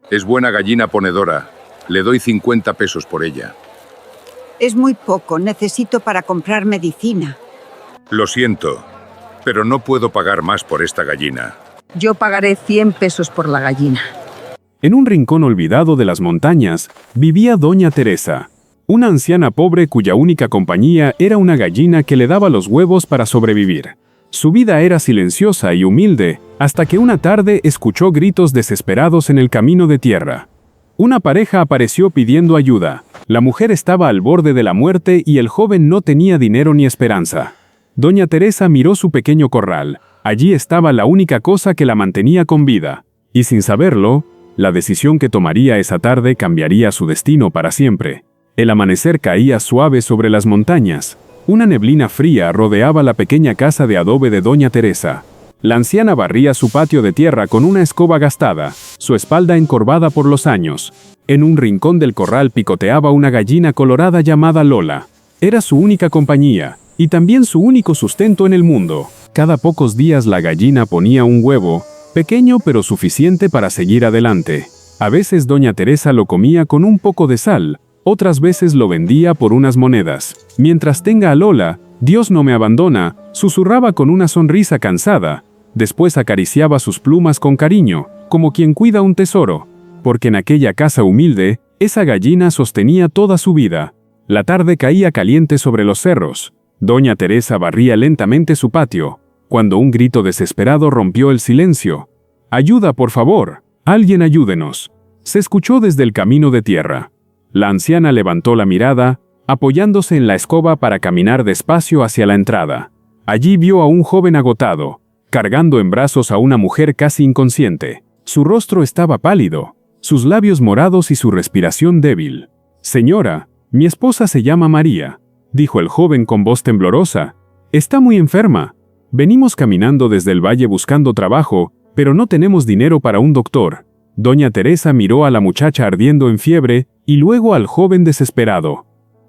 Es buena gallina ponedora. Le doy 50 pesos por ella. Es muy poco, necesito para comprar medicina. Lo siento, pero no puedo pagar más por esta gallina. Yo pagaré 100 pesos por la gallina. En un rincón olvidado de las montañas, vivía Doña Teresa, una anciana pobre cuya única compañía era una gallina que le daba los huevos para sobrevivir. Su vida era silenciosa y humilde, hasta que una tarde escuchó gritos desesperados en el camino de tierra. Una pareja apareció pidiendo ayuda. La mujer estaba al borde de la muerte y el joven no tenía dinero ni esperanza. Doña Teresa miró su pequeño corral. Allí estaba la única cosa que la mantenía con vida. Y sin saberlo, la decisión que tomaría esa tarde cambiaría su destino para siempre. El amanecer caía suave sobre las montañas. Una neblina fría rodeaba la pequeña casa de adobe de Doña Teresa. La anciana barría su patio de tierra con una escoba gastada, su espalda encorvada por los años. En un rincón del corral picoteaba una gallina colorada llamada Lola. Era su única compañía, y también su único sustento en el mundo. Cada pocos días la gallina ponía un huevo, pequeño pero suficiente para seguir adelante. A veces Doña Teresa lo comía con un poco de sal, otras veces lo vendía por unas monedas. Mientras tenga a Lola, Dios no me abandona, susurraba con una sonrisa cansada. Después acariciaba sus plumas con cariño, como quien cuida un tesoro, porque en aquella casa humilde, esa gallina sostenía toda su vida. La tarde caía caliente sobre los cerros. Doña Teresa barría lentamente su patio, cuando un grito desesperado rompió el silencio. «¡Ayuda, por favor! ¡Alguien ayúdenos!» Se escuchó desde el camino de tierra. La anciana levantó la mirada, apoyándose en la escoba para caminar despacio hacia la entrada. Allí vio a un joven agotado, cargando en brazos a una mujer casi inconsciente. Su rostro estaba pálido, sus labios morados y su respiración débil. «Señora, mi esposa se llama María», dijo el joven con voz temblorosa. «Está muy enferma. Venimos caminando desde el valle buscando trabajo, pero no tenemos dinero para un doctor». Doña Teresa miró a la muchacha ardiendo en fiebre y luego al joven desesperado.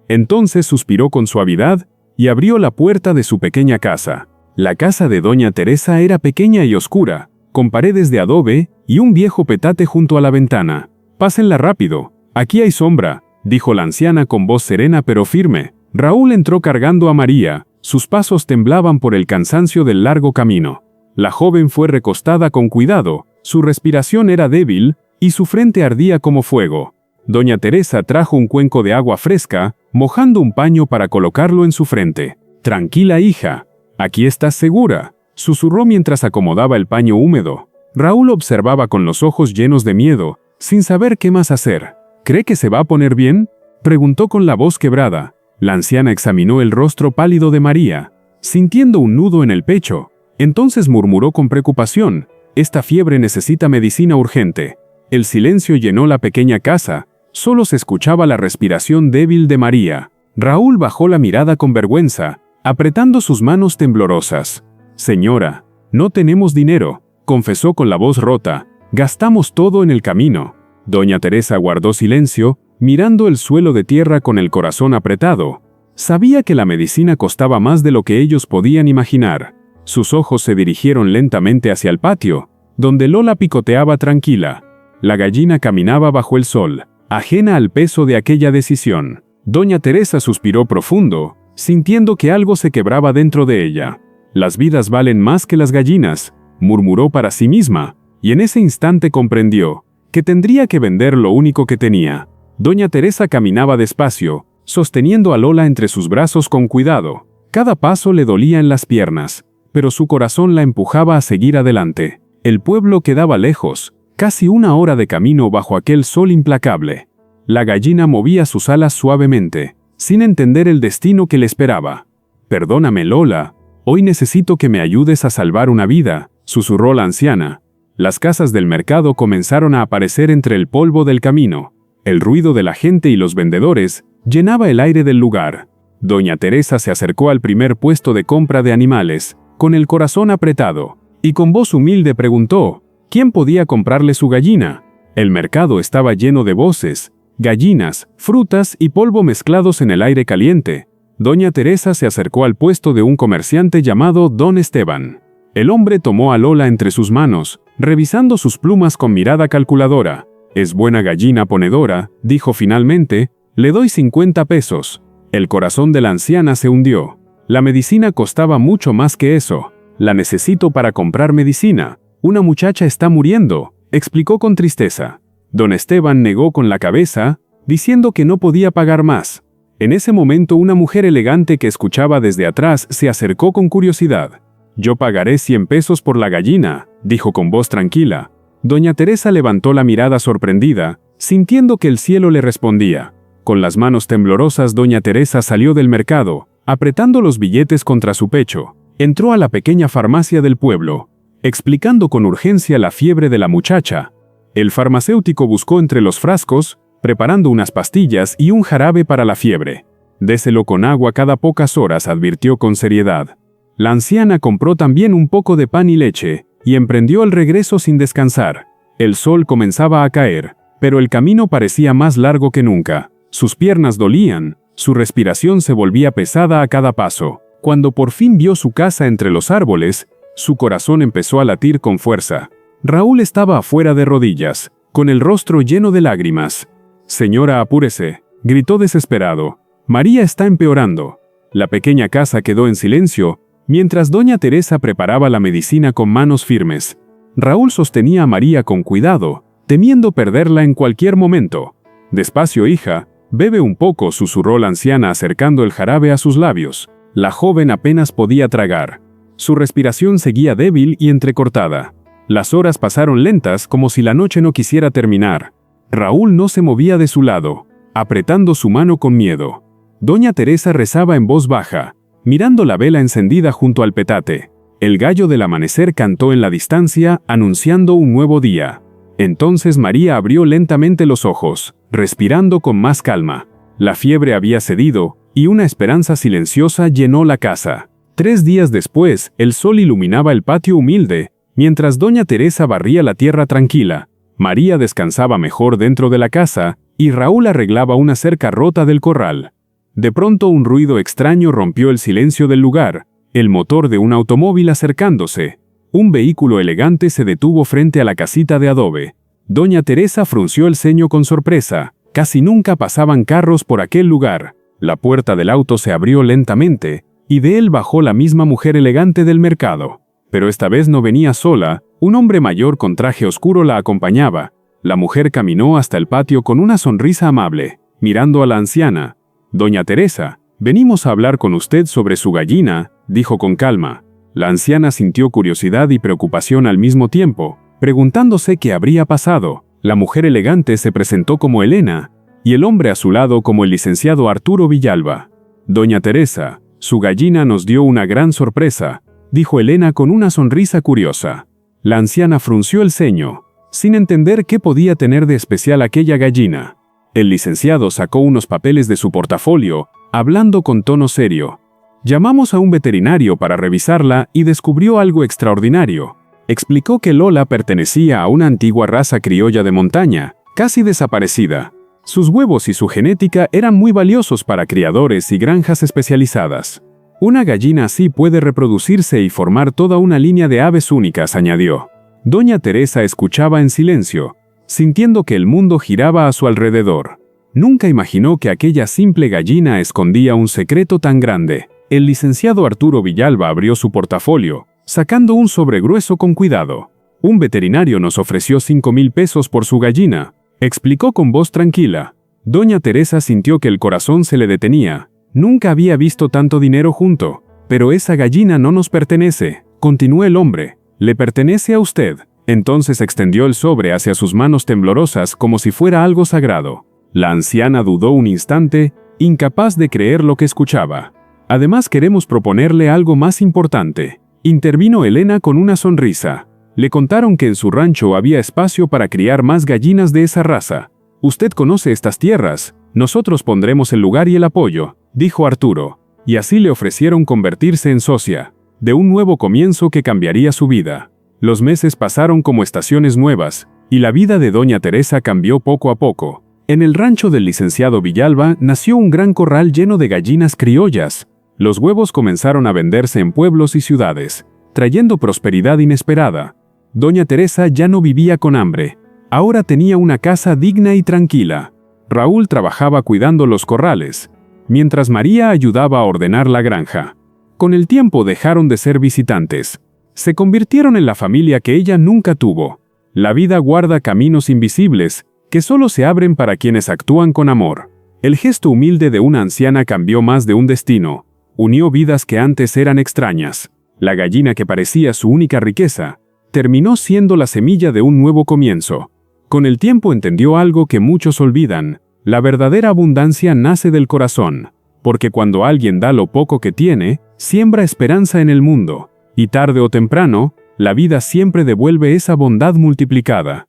Entonces suspiró con suavidad y abrió la puerta de su pequeña casa. La casa de Doña Teresa era pequeña y oscura, con paredes de adobe y un viejo petate junto a la ventana. «Pásenla rápido, aquí hay sombra», dijo la anciana con voz serena pero firme. Raúl entró cargando a María, sus pasos temblaban por el cansancio del largo camino. La joven fue recostada con cuidado, su respiración era débil y su frente ardía como fuego. Doña Teresa trajo un cuenco de agua fresca, mojando un paño para colocarlo en su frente. «Tranquila, hija, aquí estás segura», susurró mientras acomodaba el paño húmedo. Raúl observaba con los ojos llenos de miedo, sin saber qué más hacer. «¿Cree que se va a poner bien?», preguntó con la voz quebrada. La anciana examinó el rostro pálido de María, sintiendo un nudo en el pecho. Entonces murmuró con preocupación: «Esta fiebre necesita medicina urgente». El silencio llenó la pequeña casa, solo se escuchaba la respiración débil de María. Raúl bajó la mirada con vergüenza, apretando sus manos temblorosas. «Señora, no tenemos dinero», confesó con la voz rota. «Gastamos todo en el camino». Doña Teresa guardó silencio, mirando el suelo de tierra con el corazón apretado. Sabía que la medicina costaba más de lo que ellos podían imaginar. Sus ojos se dirigieron lentamente hacia el patio, donde Lola picoteaba tranquila. La gallina caminaba bajo el sol, ajena al peso de aquella decisión. Doña Teresa suspiró profundo, sintiendo que algo se quebraba dentro de ella. «Las vidas valen más que las gallinas», murmuró para sí misma, y en ese instante comprendió que tendría que vender lo único que tenía. Doña Teresa caminaba despacio, sosteniendo a Lola entre sus brazos con cuidado. Cada paso le dolía en las piernas, pero su corazón la empujaba a seguir adelante. El pueblo quedaba lejos, casi una hora de camino bajo aquel sol implacable. La gallina movía sus alas suavemente, sin entender el destino que le esperaba. «Perdóname, Lola, hoy necesito que me ayudes a salvar una vida», susurró la anciana. Las casas del mercado comenzaron a aparecer entre el polvo del camino. El ruido de la gente y los vendedores llenaba el aire del lugar. Doña Teresa se acercó al primer puesto de compra de animales, con el corazón apretado, y con voz humilde preguntó: ¿quién podía comprarle su gallina? El mercado estaba lleno de voces, gallinas, frutas y polvo mezclados en el aire caliente. Doña Teresa se acercó al puesto de un comerciante llamado Don Esteban. El hombre tomó a Lola entre sus manos, revisando sus plumas con mirada calculadora. Es buena gallina ponedora, dijo finalmente. Le doy 50 pesos. El corazón de la anciana se hundió. La medicina costaba mucho más que eso. La necesito para comprar medicina. Una muchacha está muriendo, explicó con tristeza. Don Esteban negó con la cabeza, diciendo que no podía pagar más. En ese momento una mujer elegante que escuchaba desde atrás se acercó con curiosidad. Yo pagaré 100 pesos por la gallina, dijo con voz tranquila. Doña Teresa levantó la mirada sorprendida, sintiendo que el cielo le respondía. Con las manos temblorosas doña Teresa salió del mercado, apretando los billetes contra su pecho. Entró a la pequeña farmacia del pueblo, explicando con urgencia la fiebre de la muchacha. El farmacéutico buscó entre los frascos, preparando unas pastillas y un jarabe para la fiebre. Déselo con agua cada pocas horas, advirtió con seriedad. La anciana compró también un poco de pan y leche, y emprendió el regreso sin descansar. El sol comenzaba a caer, pero el camino parecía más largo que nunca. Sus piernas dolían, su respiración se volvía pesada a cada paso. Cuando por fin vio su casa entre los árboles, su corazón empezó a latir con fuerza. Raúl estaba afuera de rodillas, con el rostro lleno de lágrimas. «Señora, apúrese», gritó desesperado. «María está empeorando». La pequeña casa quedó en silencio, mientras doña Teresa preparaba la medicina con manos firmes. Raúl sostenía a María con cuidado, temiendo perderla en cualquier momento. «Despacio, hija, bebe un poco», susurró la anciana acercando el jarabe a sus labios. La joven apenas podía tragar. Su respiración seguía débil y entrecortada. Las horas pasaron lentas como si la noche no quisiera terminar. Raúl no se movía de su lado, apretando su mano con miedo. Doña Teresa rezaba en voz baja, mirando la vela encendida junto al petate. El gallo del amanecer cantó en la distancia, anunciando un nuevo día. Entonces María abrió lentamente los ojos, respirando con más calma. La fiebre había cedido, y una esperanza silenciosa llenó la casa. 3 días después, el sol iluminaba el patio humilde, mientras doña Teresa barría la tierra tranquila. María descansaba mejor dentro de la casa, y Raúl arreglaba una cerca rota del corral. De pronto un ruido extraño rompió el silencio del lugar, el motor de un automóvil acercándose. Un vehículo elegante se detuvo frente a la casita de adobe. Doña Teresa frunció el ceño con sorpresa. Casi nunca pasaban carros por aquel lugar. La puerta del auto se abrió lentamente, y de él bajó la misma mujer elegante del mercado. Pero esta vez no venía sola, un hombre mayor con traje oscuro la acompañaba. La mujer caminó hasta el patio con una sonrisa amable, mirando a la anciana. «Doña Teresa, venimos a hablar con usted sobre su gallina», dijo con calma. La anciana sintió curiosidad y preocupación al mismo tiempo, preguntándose qué habría pasado. La mujer elegante se presentó como Elena, y el hombre a su lado como el licenciado Arturo Villalba. «Doña Teresa, su gallina nos dio una gran sorpresa», dijo Elena con una sonrisa curiosa. La anciana frunció el ceño, sin entender qué podía tener de especial aquella gallina. El licenciado sacó unos papeles de su portafolio, hablando con tono serio. «Llamamos a un veterinario para revisarla y descubrió algo extraordinario». Explicó que Lola pertenecía a una antigua raza criolla de montaña, casi desaparecida. Sus huevos y su genética eran muy valiosos para criadores y granjas especializadas. «Una gallina así puede reproducirse y formar toda una línea de aves únicas», añadió. Doña Teresa escuchaba en silencio, sintiendo que el mundo giraba a su alrededor. Nunca imaginó que aquella simple gallina escondía un secreto tan grande. El licenciado Arturo Villalba abrió su portafolio, sacando un sobre grueso con cuidado. «Un veterinario nos ofreció 5,000 pesos por su gallina», explicó con voz tranquila. Doña Teresa sintió que el corazón se le detenía. Nunca había visto tanto dinero junto. «Pero esa gallina no nos pertenece», continuó el hombre. «Le pertenece a usted». Entonces extendió el sobre hacia sus manos temblorosas como si fuera algo sagrado. La anciana dudó un instante, incapaz de creer lo que escuchaba. «Además queremos proponerle algo más importante», intervino Elena con una sonrisa. Le contaron que en su rancho había espacio para criar más gallinas de esa raza. «Usted conoce estas tierras, nosotros pondremos el lugar y el apoyo», dijo Arturo. Y así le ofrecieron convertirse en socia de un nuevo comienzo que cambiaría su vida. Los meses pasaron como estaciones nuevas, y la vida de doña Teresa cambió poco a poco. En el rancho del licenciado Villalba nació un gran corral lleno de gallinas criollas. Los huevos comenzaron a venderse en pueblos y ciudades, trayendo prosperidad inesperada. Doña Teresa ya no vivía con hambre. Ahora tenía una casa digna y tranquila. Raúl trabajaba cuidando los corrales, mientras María ayudaba a ordenar la granja. Con el tiempo dejaron de ser visitantes. Se convirtieron en la familia que ella nunca tuvo. La vida guarda caminos invisibles, que solo se abren para quienes actúan con amor. El gesto humilde de una anciana cambió más de un destino. Unió vidas que antes eran extrañas. La gallina que parecía su única riqueza, terminó siendo la semilla de un nuevo comienzo. Con el tiempo entendió algo que muchos olvidan. La verdadera abundancia nace del corazón, porque cuando alguien da lo poco que tiene, siembra esperanza en el mundo, y tarde o temprano, la vida siempre devuelve esa bondad multiplicada.